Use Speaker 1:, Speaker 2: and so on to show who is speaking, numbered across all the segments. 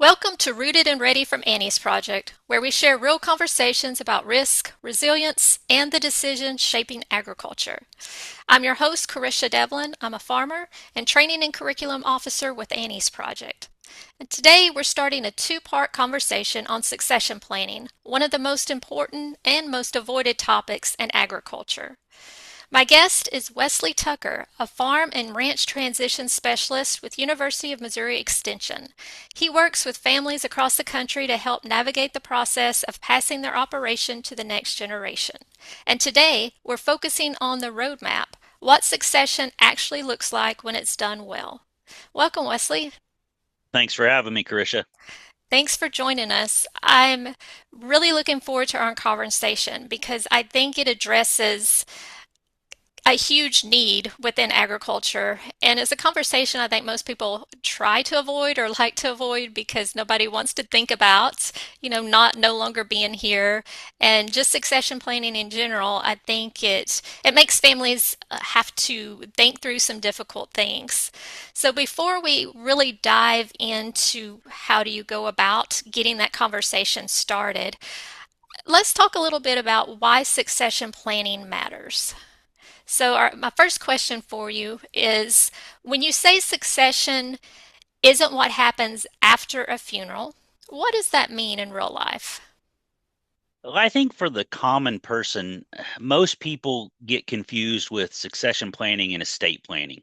Speaker 1: Welcome to Rooted and Ready from Annie's Project, where we share real conversations about risk, resilience, and the decisions shaping agriculture. I'm your host, Carisha Devlin. I'm a farmer and training and curriculum officer with Annie's Project. And today we're starting a two-part conversation on succession planning, one of the most important and most avoided topics in agriculture. My guest is Wesley Tucker, a farm and ranch transition specialist with University of Missouri Extension. He works with families across the country to help navigate the process of passing their operation to the next generation. And today, we're focusing on the roadmap, what succession actually looks like when it's done well. Welcome, Wesley.
Speaker 2: Thanks for having me, Carisha.
Speaker 1: Thanks for joining us. I'm really looking forward to our conversation because I think it addresses a huge need within agriculture. And it's a conversation I think most people try to avoid or like to avoid because nobody wants to think about, not no longer being here. And just succession planning in general, I think it makes families have to think through some difficult things. So before we really dive into how do you go about getting that conversation started, let's talk a little bit about why succession planning matters. So, my first question for you is when you say succession isn't what happens after a funeral, what does that mean in real life?
Speaker 2: Well, I think for the common person, most people get confused with succession planning and estate planning.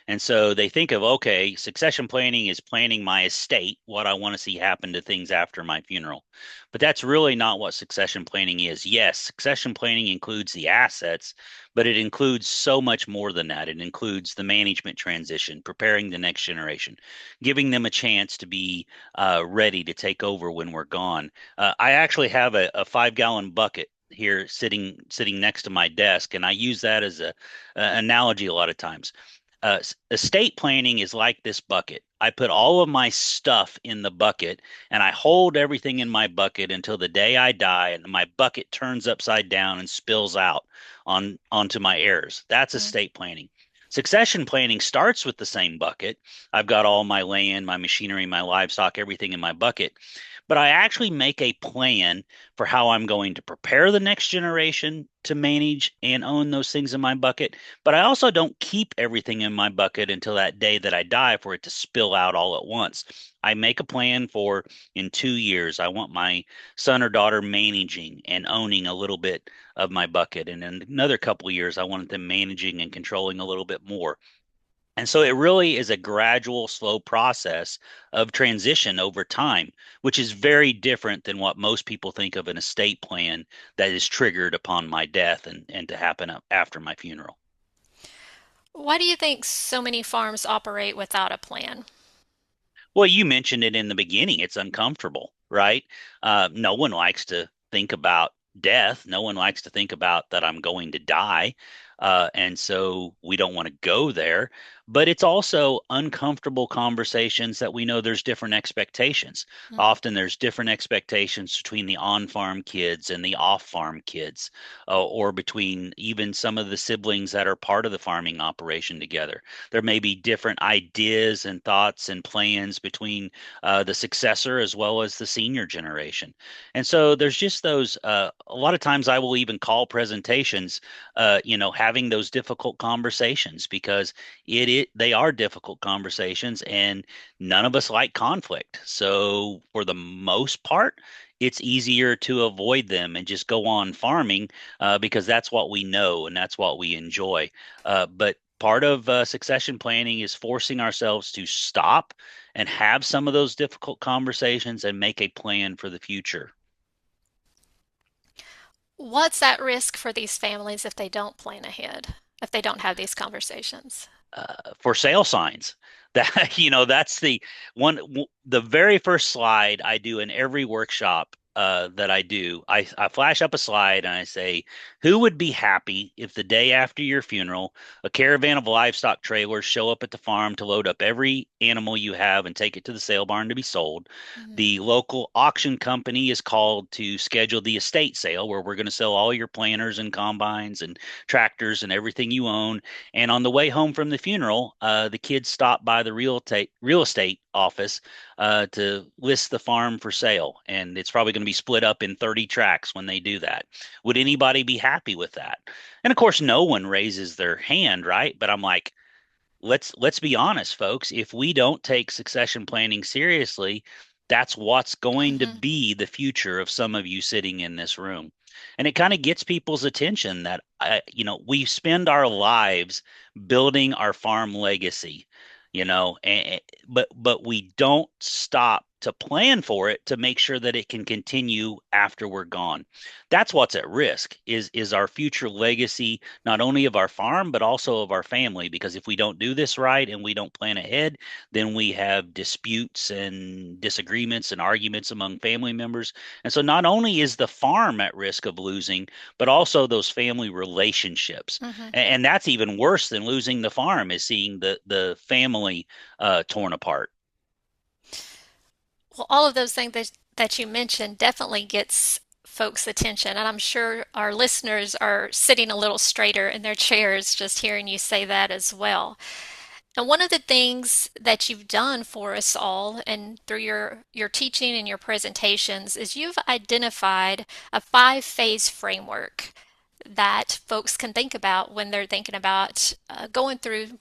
Speaker 2: And so they think of, okay, succession planning is planning my estate, what I want to see happen to things after my funeral. But that's really not what succession planning is. Yes, succession planning includes the assets, but it includes so much more than that. It includes the management transition, preparing the next generation, giving them a chance to be ready to take over when we're gone. I actually have a 5 gallon bucket here sitting next to my desk, and I use that as a analogy a lot of times. Estate planning is like this bucket. I put all of my stuff in the bucket and I hold everything in my bucket until the day I die and my bucket turns upside down and spills out onto my heirs. That's
Speaker 1: Mm.
Speaker 2: estate planning. Succession planning starts with the same bucket. I've got all my land, my machinery, my livestock, everything in my bucket. But I actually make a plan for how I'm going to prepare the next generation to manage and own those things in my bucket. But I also don't keep everything in my bucket until that day that I die for it to spill out all at once. I make a plan for in 2 years, I want my son or daughter managing and owning a little bit of my bucket. And in another couple of years, I want them managing and controlling a little bit more. And so it really is a gradual, slow process of transition over time, which is very different than what most people think of an estate plan that is triggered upon my death and to happen after my funeral.
Speaker 1: Why do you think so many farms operate without a plan?
Speaker 2: Well, you mentioned it in the beginning. It's uncomfortable, right? No one likes to think about death. No one likes to think about that I'm going to die. And so we don't want to go there. But it's also uncomfortable conversations that we know there's different expectations.
Speaker 1: Mm.
Speaker 2: Often there's different expectations between the on farm kids and the off farm kids, or between even some of the siblings that are part of the farming operation together. There may be different ideas and thoughts and plans between the successor as well as the senior generation. And so there's just those, a lot of times I will even call presentations, having those difficult conversations because they are difficult conversations and none of us like conflict. So for the most part, it's easier to avoid them and just go on farming because that's what we know and that's what we enjoy. But part of succession planning is forcing ourselves to stop and have some of those difficult conversations and make a plan for the future.
Speaker 1: What's at risk for these families if they don't plan ahead, if they don't have these conversations?
Speaker 2: For sale signs. That that's the very first slide I do in every workshop that I do. I flash up a slide and I say, who would be happy if the day after your funeral, a caravan of livestock trailers show up at the farm to load up every animal you have and take it to the sale barn to be sold?
Speaker 1: Mhm.
Speaker 2: The local auction company is called to schedule the estate sale where we're going to sell all your planters and combines and tractors and everything you own, and on the way home from the funeral, the kids stopped by the real estate office to list the farm for sale, and it's probably going to be split up in 30 tracts when they do that. Would anybody be happy with that? And of course, no one raises their hand, right? But I'm like, let's be honest, folks. If we don't take succession planning seriously, that's what's going to
Speaker 1: Hmm.
Speaker 2: be the future of some of you sitting in this room. And it kind of gets people's attention that we spend our lives building our farm legacy, but we don't stop to plan for it to make sure that it can continue after we're gone. That's what's at risk is our future legacy, not only of our farm but also of our family, because if we don't do this right and we don't plan ahead, then we have disputes and disagreements and arguments among family members. And so not only is the farm at risk of losing, but also those family relationships.
Speaker 1: Hmm.
Speaker 2: And that's even worse than losing the farm, is seeing the family torn apart.
Speaker 1: Well, all of those things that you mentioned definitely gets folks' attention, and I'm sure our listeners are sitting a little straighter in their chairs just hearing you say that as well. And one of the things that you've done for us all and through your teaching and your presentations is you've identified a five-phase framework that folks can think about when they're thinking about going through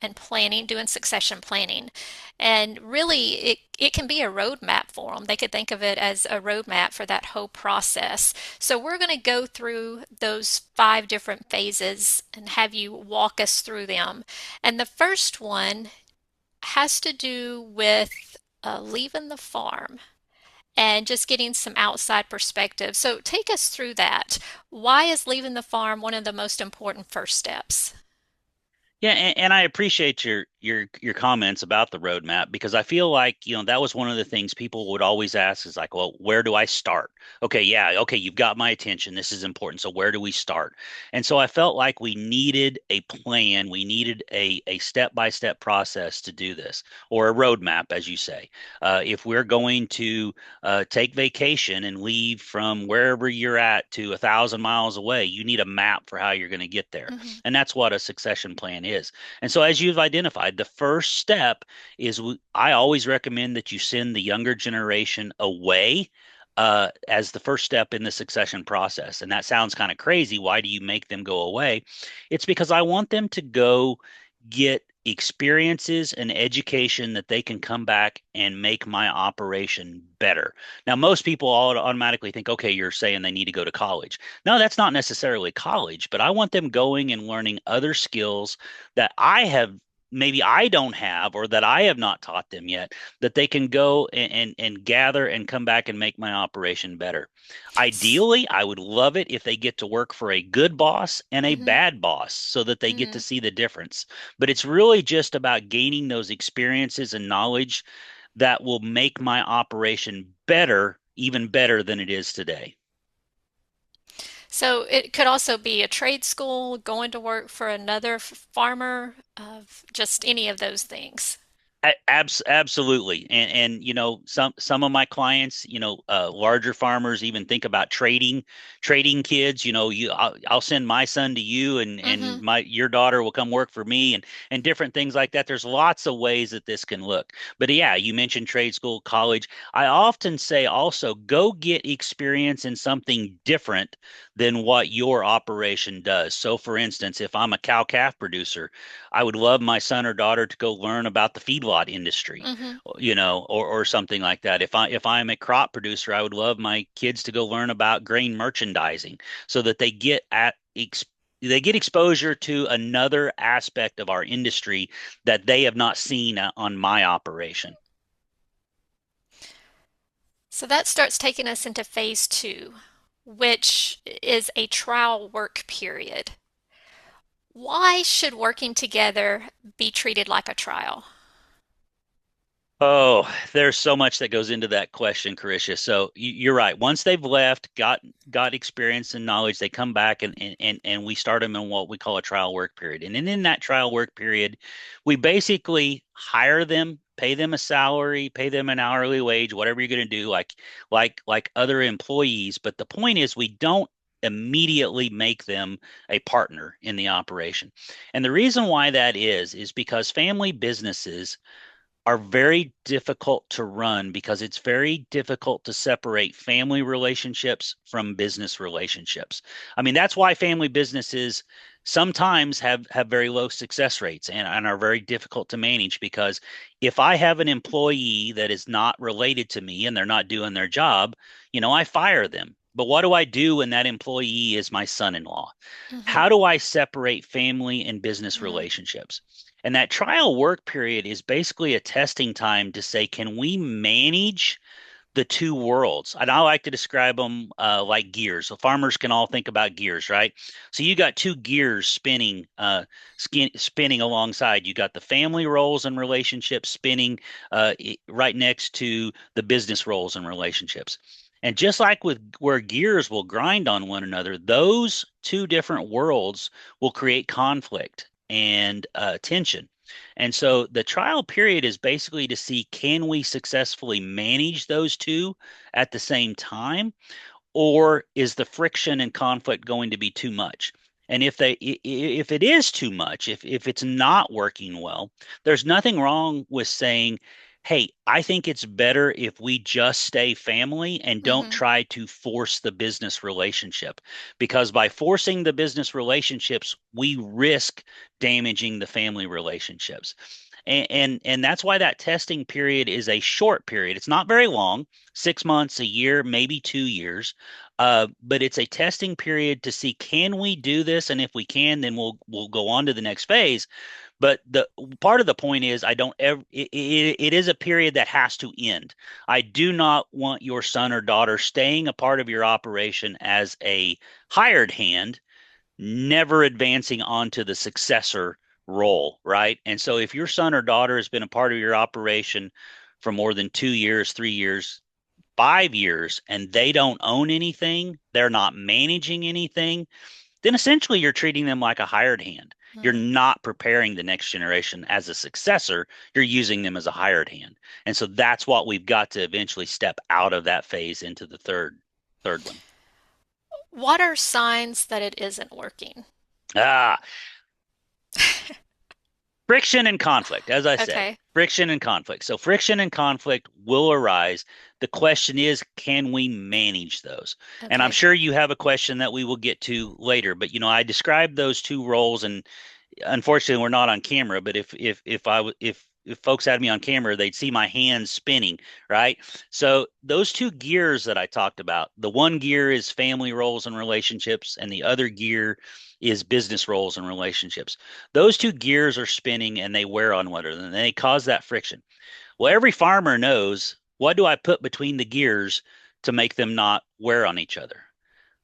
Speaker 1: and planning, doing succession planning. And really, it can be a roadmap for them. They could think of it as a roadmap for that whole process. So, we're going to go through those five different phases and have you walk us through them. And the first one has to do with leaving the farm and just getting some outside perspective. So, take us through that. Why is leaving the farm one of the most important first steps?
Speaker 2: Yeah, and I appreciate your comments about the roadmap, because I feel like, that was one of the things people would always ask is like, well, where do I start? Okay, yeah, okay, you've got my attention. This is important. So where do we start? And so I felt like we needed a plan. We needed a step-by-step process to do this, or a roadmap, as you say. If we're going to take vacation and leave from wherever you're at to 1,000 miles away, you need a map for how you're going to get there.
Speaker 1: Hmm.
Speaker 2: And that's what a succession plan is. And so, as you've identified, the first step is I always recommend that you send the younger generation away as the first step in the succession process. And that sounds kind of crazy. Why do you make them go away? It's because I want them to go get experiences and education that they can come back and make my operation better. Now, most people all automatically think, okay, you're saying they need to go to college. No, that's not necessarily college, but I want them going and learning other skills that maybe I don't have, or that I have not taught them yet, that they can go and gather and come back and make my operation better. Ideally, I would love it if they get to work for a good boss and a
Speaker 1: Hmm.
Speaker 2: bad boss so that they get to
Speaker 1: Hmm.
Speaker 2: see the difference. But it's really just about gaining those experiences and knowledge that will make my operation better, even better than it is today.
Speaker 1: So it could also be a trade school, going to work for another farmer, just any of those things.
Speaker 2: Absolutely, and some of my clients, larger farmers even think about trading kids. I'll send my son to you, and
Speaker 1: Hmm.
Speaker 2: your daughter will come work for me, and different things like that. There's lots of ways that this can look. But yeah, you mentioned trade school, college. I often say also go get experience in something different than what your operation does. So, for instance, if I'm a cow calf producer, I would love my son or daughter to go learn about the feedlot industry,
Speaker 1: Hmm.
Speaker 2: or something like that. If I'm a crop producer, I would love my kids to go learn about grain merchandising, so that they get exposure to another aspect of our industry that they have not seen on my operation.
Speaker 1: So that starts taking us into phase two, which is a trial work period. Why should working together be treated like a trial?
Speaker 2: Oh, there's so much that goes into that question, Carisha. So you're right. Once they've left, got experience and knowledge, they come back, and we start them in what we call a trial work period. And then in that trial work period, we basically hire them, pay them a salary, pay them an hourly wage, whatever you're going to do, like other employees. But the point is, we don't immediately make them a partner in the operation. And the reason why that is because family businesses are very difficult to run because it's very difficult to separate family relationships from business relationships. I mean, that's why family businesses sometimes have very low success rates and are very difficult to manage because if I have an employee that is not related to me and they're not doing their job, I fire them. But what do I do when that employee is my son-in-law?
Speaker 1: Hmm.
Speaker 2: How do I separate family and business
Speaker 1: Hmm.
Speaker 2: relationships? And that trial work period is basically a testing time to say, can we manage the two worlds? And I like to describe them like gears. So farmers can all think about gears, right? So you got two gears spinning, spinning alongside. You got the family roles and relationships spinning right next to the business roles and relationships. And just like with where gears will grind on one another, those two different worlds will create conflict and tension. And so the trial period is basically to see can we successfully manage those two at the same time, or is the friction and conflict going to be too much? And if it is too much, if it's not working well, there's nothing wrong with saying, "Hey, I think it's better if we just stay family and don't
Speaker 1: Hmm.
Speaker 2: try to force the business relationship." Because by forcing the business relationships, we risk damaging the family relationships. And that's why that testing period is a short period. It's not very long, 6 months, a year, maybe 2 years. But it's a testing period to see can we do this, and if we can, then we'll go on to the next phase. But the part of the point is, I don't ever. It is a period that has to end. I do not want your son or daughter staying a part of your operation as a hired hand, never advancing onto the successor role, right? And so if your son or daughter has been a part of your operation for more than 2 years, 3 years, 5 years, and they don't own anything, they're not managing anything, then essentially you're treating them like a hired hand. You're
Speaker 1: Hmm.
Speaker 2: not preparing the next generation as a successor. You're using them as a hired hand. And so that's what we've got to eventually step out of that phase into the third one.
Speaker 1: What are signs that it isn't working?
Speaker 2: Ah, friction and conflict, as I said,
Speaker 1: Okay.
Speaker 2: friction and conflict. So friction and conflict will arise. The question is, can we manage those? And I'm
Speaker 1: Okay.
Speaker 2: sure you have a question that we will get to later, but I described those two roles, and unfortunately we're not on camera, but if folks had me on camera, they'd see my hands spinning, right? So those two gears that I talked about, the one gear is family roles and relationships, and the other gear is business roles and relationships. Those two gears are spinning and they wear on one another and they cause that friction. Well, every farmer knows, what do I put between the gears to make them not wear on each other?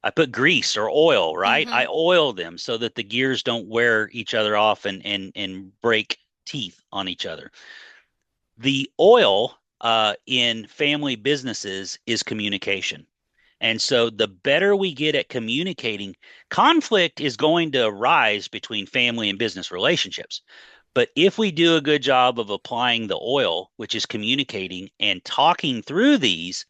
Speaker 2: I put grease or oil, right?
Speaker 1: Hmm.
Speaker 2: I oil them so that the gears don't wear each other off and break teeth on each other. The oil in family businesses is communication. And so the better we get at communicating, conflict is going to arise between family and business relationships. But if we do a good job of applying the oil, which is communicating and talking through these,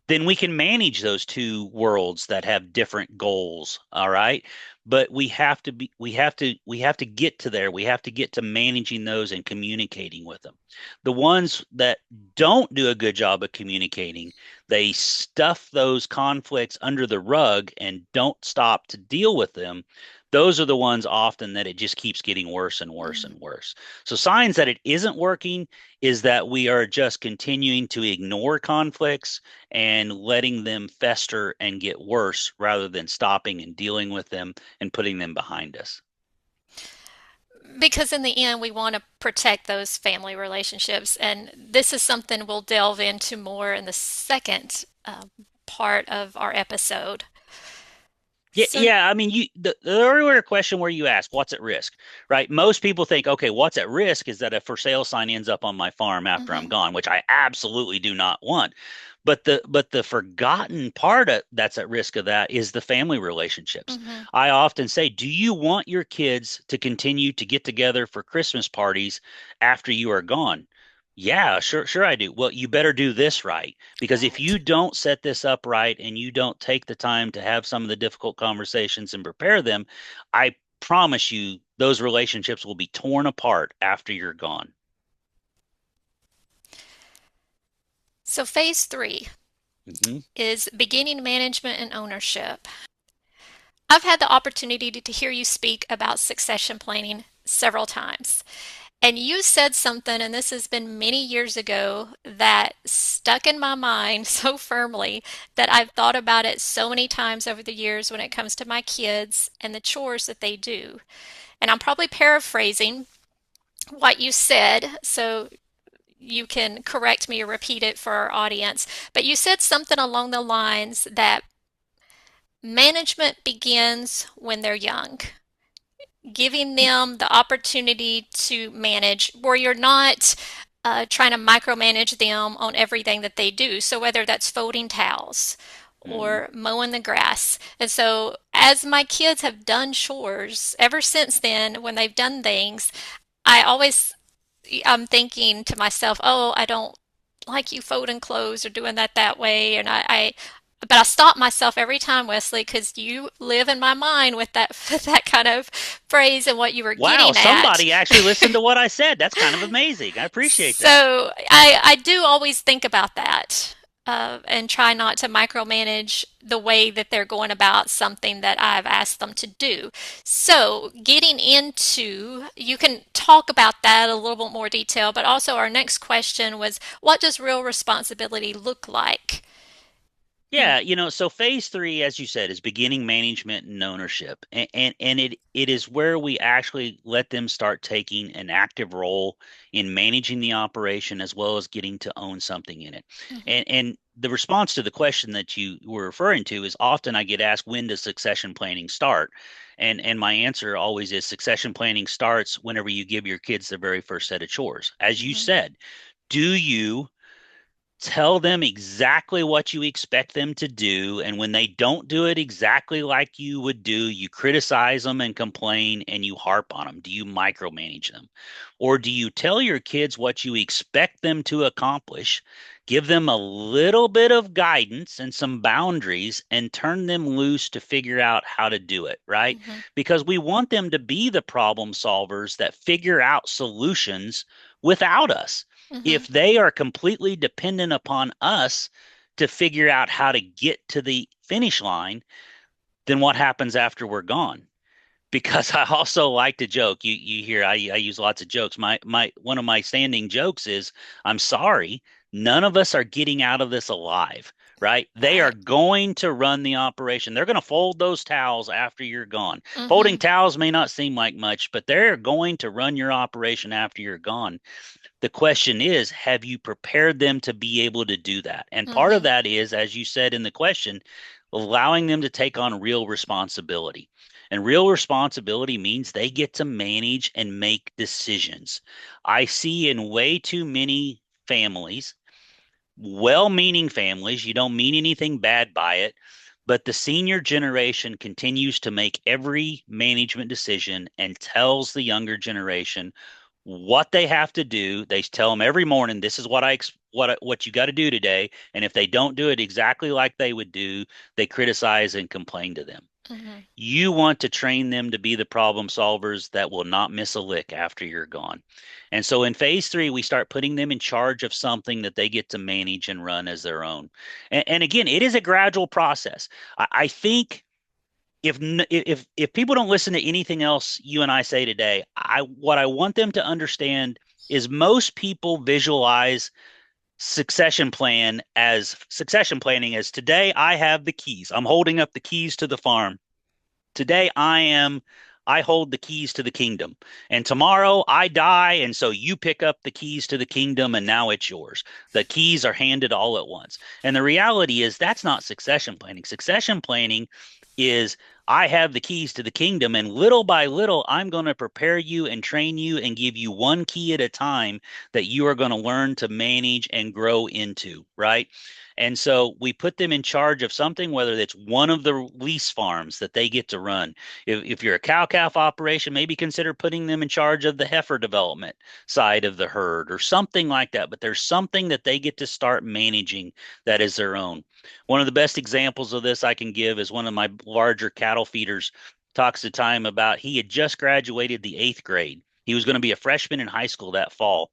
Speaker 2: then we can manage those two worlds that have different goals. All right. But we have to get to there. We have to get to managing those and communicating with them. The ones that don't do a good job of communicating, they stuff those conflicts under the rug and don't stop to deal with them. Those are the ones often that it just keeps getting worse and worse and worse. So signs that it isn't working is that we are just continuing to ignore conflicts and letting them fester and get worse rather than stopping and dealing with them and putting them behind us.
Speaker 1: Because in the end, we want to protect those family relationships. And this is something we'll delve into more in the second part of our episode.
Speaker 2: Yeah,
Speaker 1: So,
Speaker 2: yeah. I mean, the earlier question where you ask, what's at risk, right? Most people think, okay, what's at risk is that a for sale sign ends up on my farm after I'm
Speaker 1: mhm,
Speaker 2: gone, which I absolutely do not want. But the forgotten part that's at risk of that is the family relationships.
Speaker 1: mhm.
Speaker 2: I often say, do you want your kids to continue to get together for Christmas parties after you are gone? Yeah, sure I do. Well, you better do this right because if
Speaker 1: Right.
Speaker 2: you don't set this up right and you don't take the time to have some of the difficult conversations and prepare them, I promise you those relationships will be torn apart after you're gone.
Speaker 1: So, phase three
Speaker 2: Hmm.
Speaker 1: is beginning management and ownership. I've had the opportunity to hear you speak about succession planning several times. And you said something, and this has been many years ago, that stuck in my mind so firmly that I've thought about it so many times over the years when it comes to my kids and the chores that they do. And I'm probably paraphrasing what you said, so you can correct me or repeat it for our audience. But you said something along the lines that management begins when they're young, giving them the opportunity to manage where you're not trying to micromanage them on everything that they do. So, whether that's folding towels
Speaker 2: Hmm.
Speaker 1: or mowing the grass. And so, as my kids have done chores ever since then, when they've done things, I always I'm thinking to myself, oh, I don't like you folding clothes or doing that way. And but I stop myself every time, Wesley, because you live in my mind with that that kind of phrase and what you were
Speaker 2: Wow,
Speaker 1: getting at.
Speaker 2: somebody actually listened to what I said. That's kind of amazing. I appreciate that.
Speaker 1: So I do always think about that. And try not to micromanage the way that they're going about something that I've asked them to do. So, getting into, you can talk about that a little bit more detail, but also our next question was, what does real responsibility look like? And
Speaker 2: Yeah, so phase three, as you said, is beginning management and ownership. And it is where we actually let them start taking an active role in managing the operation as well as getting to own something in it.
Speaker 1: mhm,
Speaker 2: And the response to the question that you were referring to is often I get asked, when does succession planning start? And my answer always is succession planning starts whenever you give your kids the very first set of chores. As you
Speaker 1: mhm,
Speaker 2: said, do you tell them exactly what you expect them to do, and when they don't do it exactly like you would do, you criticize them and complain and you harp on them? Do you micromanage them? Or do you tell your kids what you expect them to accomplish, give them a little bit of guidance and some boundaries, and turn them loose to figure out how to do it, right?
Speaker 1: mhm,
Speaker 2: Because we want them to be the problem solvers that figure out solutions without us.
Speaker 1: mhm,
Speaker 2: If they are completely dependent upon us to figure out how to get to the finish line, then what happens after we're gone? Because I also like to joke. You hear I use lots of jokes. My one of my standing jokes is, I'm sorry, none of us are getting out of this alive, right? They are
Speaker 1: right.
Speaker 2: going to run the operation. They're going to fold those towels after you're gone. Folding
Speaker 1: Mhm,
Speaker 2: towels may not seem like much, but they're going to run your operation after you're gone. The question is, have you prepared them to be able to do that? And part of
Speaker 1: mhm,
Speaker 2: that is, as you said in the question, allowing them to take on real responsibility. And real responsibility means they get to manage and make decisions. I see in way too many families, well meaning families, you don't mean anything bad by it, but the senior generation continues to make every management decision and tells the younger generation what they have to do. They tell them every morning, this is what you got to do today, and if they don't do it exactly like they would do, they criticize and complain to them.
Speaker 1: mhm,
Speaker 2: You want to train them to be the problem solvers that will not miss a lick after you're gone. And so in phase three, we start putting them in charge of something that they get to manage and run as their own. And again, it is a gradual process. I think if people don't listen to anything else you and I say today, I what I want them to understand is most people visualize succession planning as, today I have the keys. I'm holding up the keys to the farm. Today I hold the keys to the kingdom. And tomorrow I die, and so you pick up the keys to the kingdom and now it's yours. The keys are handed all at once. And the reality is that's not succession planning. Succession planning is, I have the keys to the kingdom, and little by little I'm going to prepare you and train you and give you one key at a time that you are going to learn to manage and grow into, right? And so we put them in charge of something, whether it's one of the lease farms that they get to run. If you're a cow calf operation, maybe consider putting them in charge of the heifer development side of the herd or something like that. But there's something that they get to start managing that is their own. One of the best examples of this I can give is one of my larger cattle feeders talks to time about, he had just graduated the eighth grade. He was going to be a freshman in high school that fall.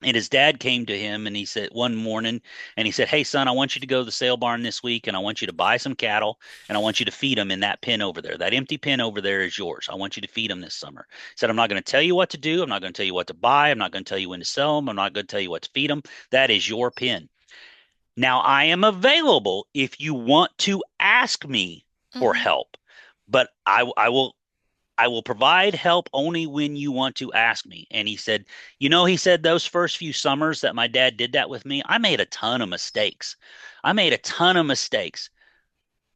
Speaker 2: And his dad came to him and he said one morning, and he said, "Hey, son, I want you to go to the sale barn this week and I want you to buy some cattle and I want you to feed them in that pen over there. That empty pen over there is yours. I want you to feed them this summer." He said, "I'm not going to tell you what to do. I'm not going to tell you what to buy. I'm not going to tell you when to sell them. I'm not going to tell you what to feed them. That is your pen. Now I am available if you want to ask me for
Speaker 1: Hmm.
Speaker 2: help, but I will provide help only when you want to ask me." And he said, he said those first few summers that my dad did that with me, I made a ton of mistakes. I made a ton of mistakes,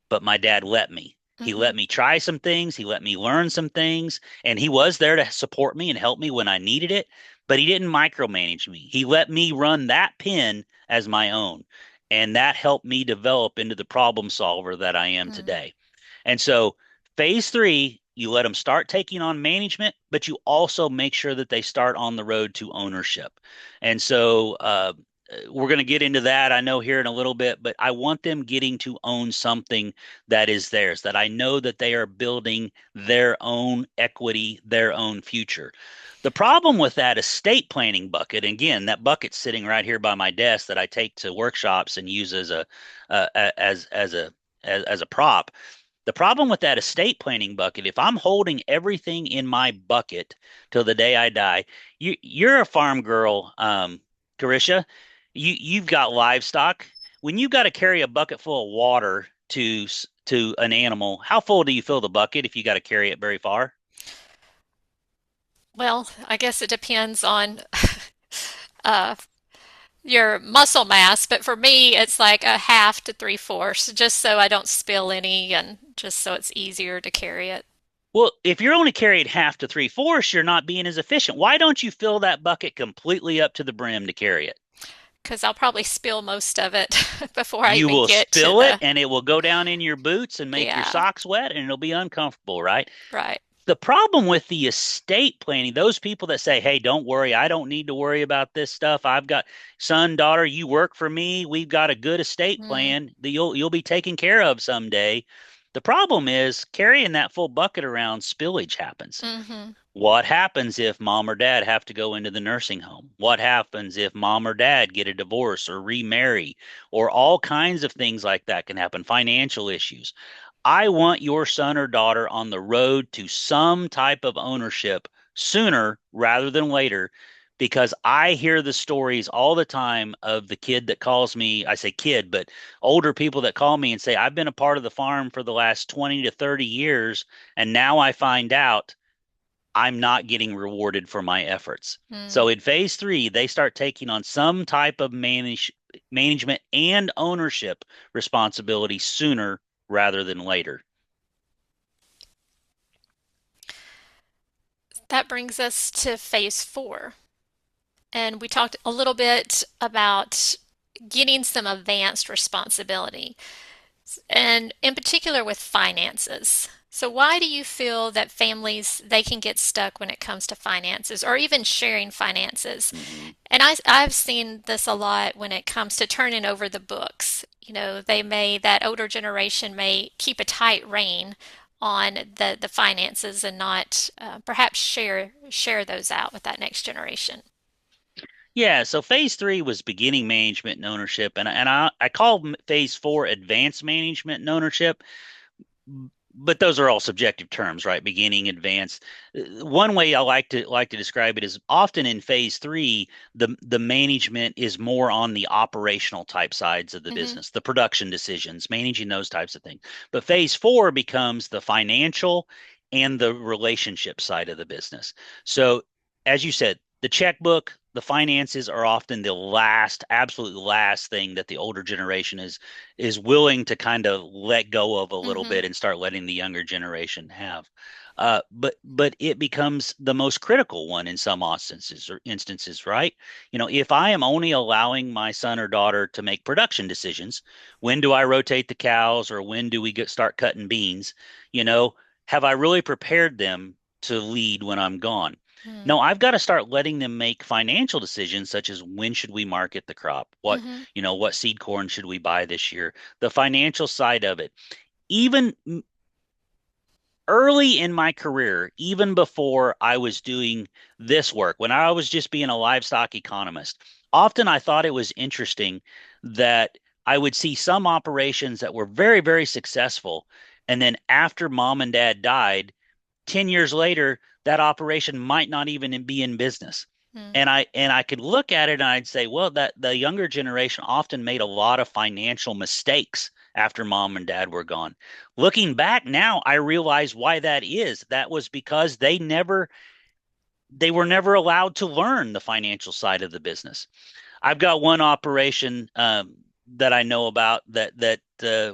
Speaker 2: but my dad let me. He
Speaker 1: Hmm.
Speaker 2: let me try some things. He let me learn some things. And he was there to support me and help me when I needed it, but he didn't micromanage me. He let me run that pen as my own. And that helped me develop into the problem solver that I am
Speaker 1: Hmm.
Speaker 2: today. And so phase three, you let them start taking on management, but you also make sure that they start on the road to ownership. And so we're going to get into that, I know, here in a little bit, but I want them getting to own something that is theirs, that I know that they are building their own equity, their own future. The problem with that estate planning bucket, and again, that bucket's sitting right here by my desk that I take to workshops and use as a as a prop. The problem with that estate planning bucket, if I'm holding everything in my bucket till the day I die, you're a farm girl, Carisha. You've got livestock. When you've got to carry a bucket full of water to an animal, how full do you fill the bucket if you got to carry it very far?
Speaker 1: Well, I guess it depends on uh, your muscle mass, but for me, it's like a half to three-fourths, just so I don't spill any and just so it's easier to carry it.
Speaker 2: Well, if you're only carrying half to three-fourths, you're not being as efficient. Why don't you fill that bucket completely up to the brim to carry it?
Speaker 1: Because I'll probably spill most of it before I
Speaker 2: You
Speaker 1: even
Speaker 2: will
Speaker 1: get to
Speaker 2: spill it
Speaker 1: the,
Speaker 2: and it will go down in your boots and make your
Speaker 1: yeah,
Speaker 2: socks wet and it'll be uncomfortable, right?
Speaker 1: right.
Speaker 2: The problem with the estate planning, those people that say, "Hey, don't worry, I don't need to worry about this stuff. I've got son, daughter, you work for me. We've got a good estate
Speaker 1: Mm,
Speaker 2: plan that you'll be taken care of someday." The problem is carrying that full bucket around, spillage happens.
Speaker 1: mm-hmm,
Speaker 2: What happens if mom or dad have to go into the nursing home? What happens if mom or dad get a divorce or remarry? Or all kinds of things like that can happen, financial issues. I want your son or daughter on the road to some type of ownership sooner rather than later because I hear the stories all the time of the kid that calls me. I say kid, but older people that call me and say, "I've been a part of the farm for the last 20 to 30 years, and now I find out I'm not getting rewarded for my efforts."
Speaker 1: mm.
Speaker 2: So in phase three, they start taking on some type of management and ownership responsibility sooner rather than later.
Speaker 1: That brings us to phase four. And we talked a little bit about getting some advanced responsibility, and in particular with finances. So why do you feel that families they can get stuck when it comes to finances or even sharing finances?
Speaker 2: Mhm.
Speaker 1: And I've seen this a lot when it comes to turning over the books. That older generation may keep a tight rein on the finances and not perhaps share those out with that next generation.
Speaker 2: Yeah, so phase three was beginning management and ownership, and I call phase four advanced management and ownership, but those are all subjective terms, right? Beginning, advanced. One way I like to describe it is often in phase three, the management is more on the operational type sides of the
Speaker 1: Hmm.
Speaker 2: business, the production decisions, managing those types of things. But phase four becomes the financial and the relationship side of the business. So, as you said, the checkbook, the finances are often the last, absolute last thing that the older generation is willing to kind of let go of a little
Speaker 1: Hmm.
Speaker 2: bit and start letting the younger generation have. But it becomes the most critical one in some instances, right? If I am only allowing my son or daughter to make production decisions, when do I rotate the cows or when do we start cutting beans? You know, have I really prepared them to lead when I'm gone? No, I've got to start letting them make financial decisions such as when should we market the crop?
Speaker 1: Hmm.
Speaker 2: What seed corn should we buy this year? The financial side of it. Even early in my career, even before I was doing this work, when I was just being a livestock economist, often I thought it was interesting that I would see some operations that were very, very successful. And then after mom and dad died, 10 years later, that operation might not even be in business.
Speaker 1: Mm,
Speaker 2: And I could look at it and I'd say, well, that the younger generation often made a lot of financial mistakes after mom and dad were gone. Looking back now, I realize why that is. That was because they were never allowed to learn the financial side of the business. I've got one operation that I know about that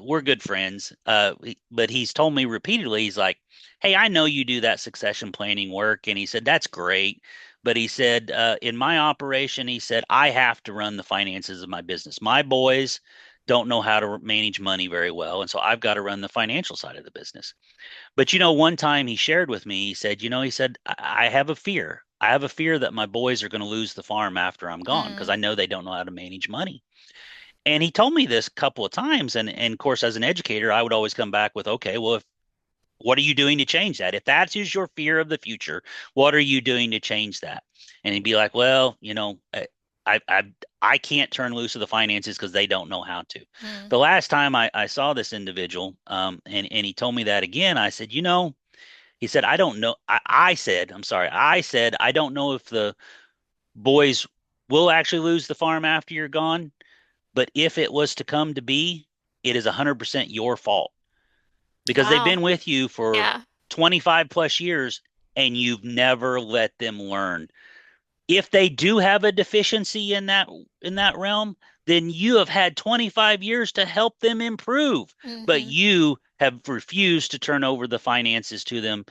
Speaker 2: we're good friends. But he's told me repeatedly, he's like, "Hey, I know you do that succession planning work," and he said that's great. But he said, in my operation, he said I have to run the finances of my business. My boys don't know how to manage money very well, and so I've got to run the financial side of the business. But one time he shared with me, he said, he said, I have a fear. I have a fear that my boys are going to lose the farm after I'm gone because
Speaker 1: mm,
Speaker 2: I know they don't know how to manage money. And he told me this a couple of times. And of course, as an educator, I would always come back with, okay, well, what are you doing to change that? If that is your fear of the future, what are you doing to change that? And he'd be like, well, I, I, I can't turn loose of the finances because they don't know how to.
Speaker 1: mm.
Speaker 2: The last time I saw this individual, and he told me that again, I said, he said, I don't know. I said, I'm sorry. I said, I don't know if the boys will actually lose the farm after you're gone, but if it was to come to be, it is 100% your fault because they've
Speaker 1: Wow.
Speaker 2: been with you for
Speaker 1: Yeah.
Speaker 2: 25 plus years and you've never let them learn. If they do have a deficiency in that realm, then you have had 25 years to help them improve, but
Speaker 1: Hmm.
Speaker 2: you have refused to turn over the finances to them.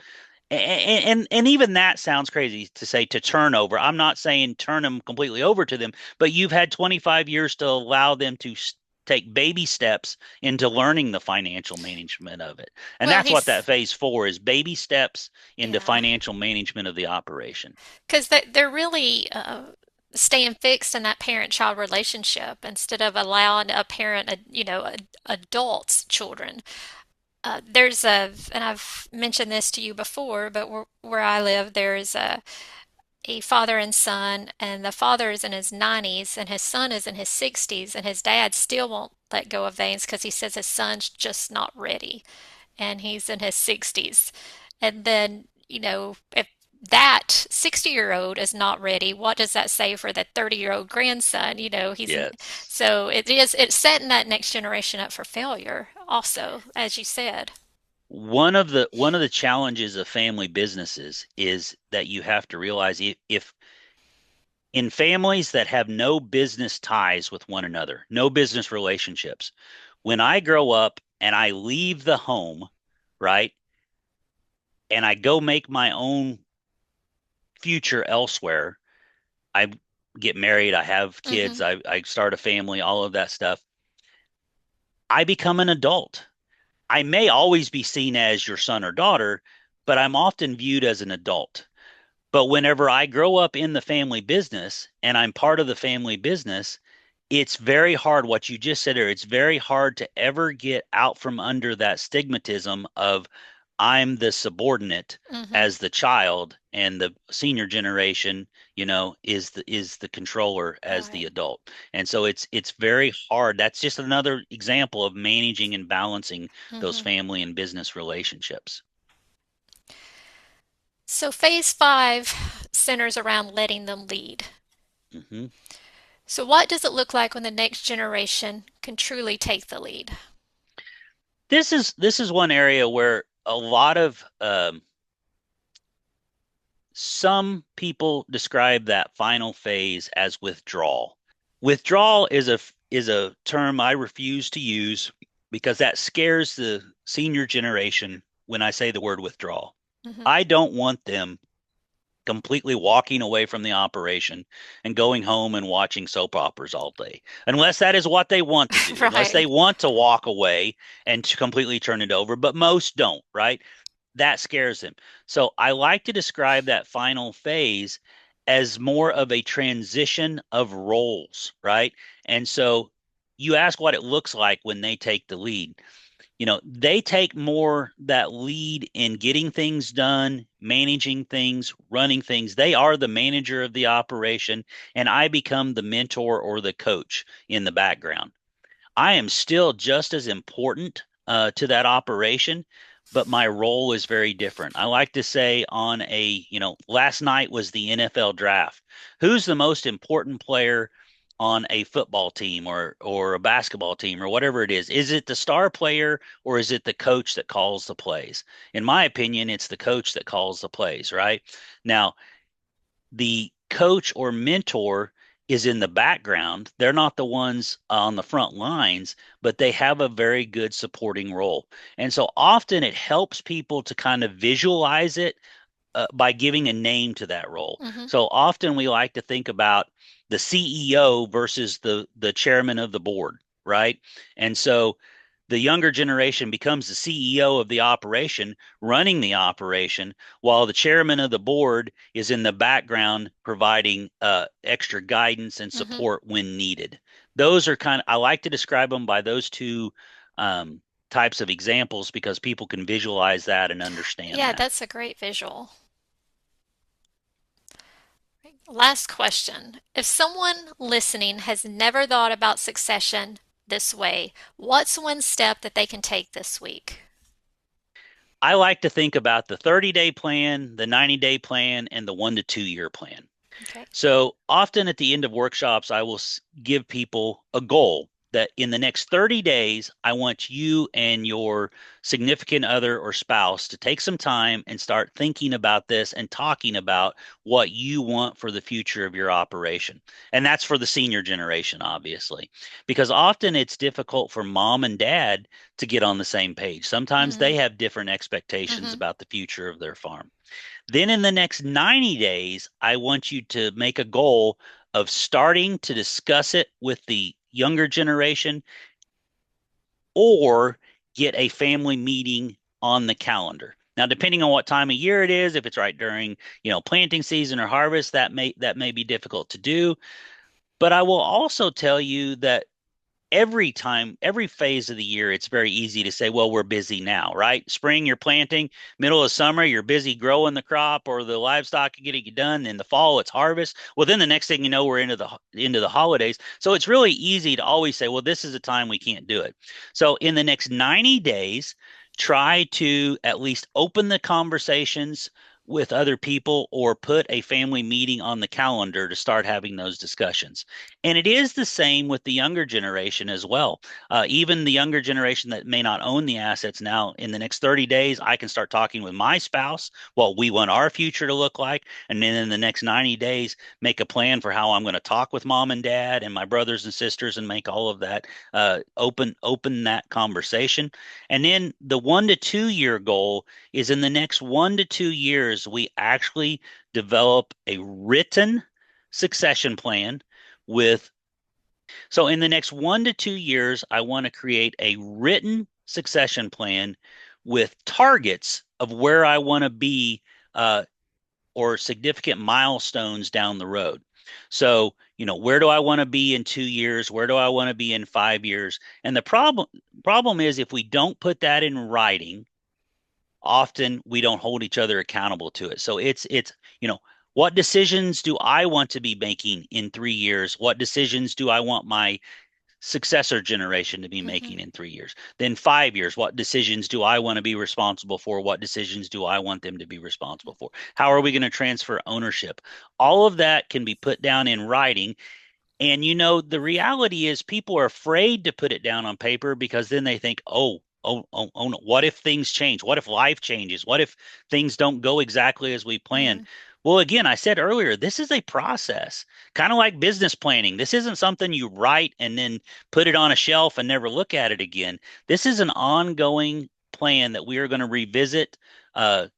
Speaker 2: And even that sounds crazy to say to turn over. I'm not saying turn them completely over to them, but you've had 25 years to allow them to take baby steps into learning the financial management of it. And
Speaker 1: Well,
Speaker 2: that's what that
Speaker 1: he's,
Speaker 2: phase 4 is, baby steps into
Speaker 1: yeah,
Speaker 2: financial management of the operation.
Speaker 1: because they're really staying fixed in that parent-child relationship instead of allowing a parent, adults, children. And I've mentioned this to you before, but where I live, there's a father and son, and the father is in his 90s, and his son is in his 60s, and his dad still won't let go of things because he says his son's just not ready, and he's in his 60s. And then, if that 60-year-old is not ready, what does that say for the 30-year-old grandson?
Speaker 2: Yes.
Speaker 1: So it's setting that next generation up for failure also, as you said.
Speaker 2: One of the challenges of family businesses is that you have to realize if in families that have no business ties with one another, no business relationships, when I grow up and I leave the home, right, and I go make my own future elsewhere, I get married, I have kids,
Speaker 1: Hmm.
Speaker 2: I start a family, all of that stuff. I become an adult. I may always be seen as your son or daughter, but I'm often viewed as an adult. But whenever I grow up in the family business and I'm part of the family business, it's very hard what you just said there. It's very hard to ever get out from under that stigmatism of I'm the subordinate
Speaker 1: Hmm.
Speaker 2: as the child and the senior generation, is the controller as the
Speaker 1: Right.
Speaker 2: adult. And so it's very hard. That's just another example of managing and balancing those
Speaker 1: Hmm.
Speaker 2: family and business relationships.
Speaker 1: So phase five centers around letting them lead.
Speaker 2: Hmm.
Speaker 1: So what does it look like when the next generation can truly take the lead?
Speaker 2: This is one area where a lot of some people describe that final phase as withdrawal. Withdrawal is a term I refuse to use because that scares the senior generation when I say the word withdrawal.
Speaker 1: Hmm.
Speaker 2: I don't want them completely walking away from the operation and going home and watching soap operas all day, unless that is what they want to do, unless they
Speaker 1: Right.
Speaker 2: want to walk away and to completely turn it over. But most don't, right? That scares them. So I like to describe that final phase as more of a transition of roles, right? And so you ask what it looks like when they take the lead. They take more that lead in getting things done, managing things, running things. They are the manager of the operation, and I become the mentor or the coach in the background. I am still just as important to that operation, but my role is very different. I like to say last night was the NFL draft. Who's the most important player on a football team or a basketball team or whatever it is? Is it the star player or is it the coach that calls the plays? In my opinion, it's the coach that calls the plays, right? Now, the coach or mentor is in the background. They're not the ones on the front lines, but they have a very good supporting role. And so often it helps people to kind of visualize it by giving a name to that role.
Speaker 1: Hmm.
Speaker 2: So often we like to think about the CEO versus the chairman of the board, right? And so the younger generation becomes the CEO of the operation, running the operation, while the chairman of the board is in the background providing extra guidance and
Speaker 1: Hmm.
Speaker 2: support when needed. Those are I like to describe them by those two um, types of examples because people can visualize that and understand
Speaker 1: Yeah,
Speaker 2: that.
Speaker 1: that's a great visual. Last question. If someone listening has never thought about succession this way, what's one step that they can take this week?
Speaker 2: I like to think about the 30-day plan, the 90-day plan, and the 1 to 2 year plan.
Speaker 1: Okay.
Speaker 2: So often at the end of workshops, I will give people a goal that in the next 30 days, I want you and your significant other or spouse to take some time and start thinking about this and talking about what you want for the future of your operation. And that's for the senior generation, obviously, because often it's difficult for mom and dad to get on the same page. Sometimes
Speaker 1: Mm-hmm.
Speaker 2: they have different expectations
Speaker 1: Mm-hmm.
Speaker 2: about the future of their farm. Then in the next 90 days, I want you to make a goal of starting to discuss it with the younger generation or get a family meeting on the calendar. Now, depending on what time of year it is, if it's right during, planting season or harvest, that may be difficult to do. But I will also tell you that every time, every phase of the year, it's very easy to say, well, we're busy now, right? Spring, you're planting. Middle of summer, you're busy growing the crop or the livestock getting it done. In the fall, it's harvest. Well, then the next thing you know, we're into the holidays. So it's really easy to always say, well, this is a time we can't do it. So in the next 90 days, try to at least open the conversations with other people or put a family meeting on the calendar to start having those discussions. And it is the same with the younger generation as well. Even the younger generation that may not own the assets now, in the next 30 days, I can start talking with my spouse what we want our future to look like. And then in the next 90 days, make a plan for how I'm going to talk with mom and dad and my brothers and sisters and make all of that open that conversation. And then the 1 to 2 year goal is in the next 1 to 2 years, we actually develop a written succession plan with so in the next 1 to 2 years, I want to create a written succession plan with targets of where I want to be uh, or significant milestones down the road. So, where do I want to be in 2 years? Where do I want to be in 5 years? And the problem is if we don't put that in writing, often we don't hold each other accountable to it. So you know, what decisions do I want to be making in 3 years? What decisions do I want my successor generation to be
Speaker 1: Mm-hmm.
Speaker 2: making in 3 years? Then 5 years, what decisions do I want to be responsible for? What decisions do I want them to be responsible for? How are we going to transfer ownership? All of that can be put down in writing, and the reality is people are afraid to put it down on paper because then they think, oh, no, what if things change? What if life changes? What if things don't go exactly as we planned?
Speaker 1: Mm-hmm.
Speaker 2: Well, again, I said earlier, this is a process, kind of like business planning. This isn't something you write and then put it on a shelf and never look at it again. This is an ongoing plan that we are going to revisit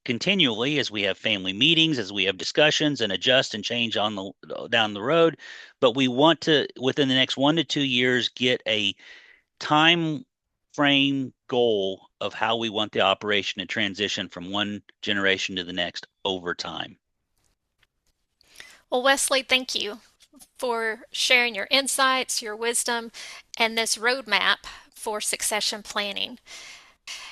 Speaker 2: continually as we have family meetings, as we have discussions and adjust and change on the down the road. But we want to, within the next 1 to 2 years, get a time frame goal of how we want the operation to transition from one generation to the next over time.
Speaker 1: Well, Wesley, thank you for sharing your insights, your wisdom, and this roadmap for succession planning.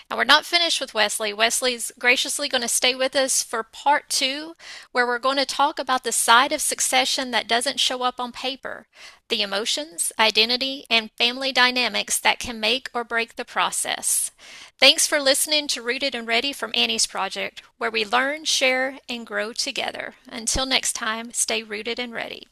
Speaker 1: And we're not finished with Wesley. Wesley's graciously going to stay with us for part two, where we're going to talk about the side of succession that doesn't show up on paper, the emotions, identity, and family dynamics that can make or break the process. Thanks for listening to Rooted and Ready from Annie's Project, where we learn, share, and grow together. Until next time, stay rooted and ready.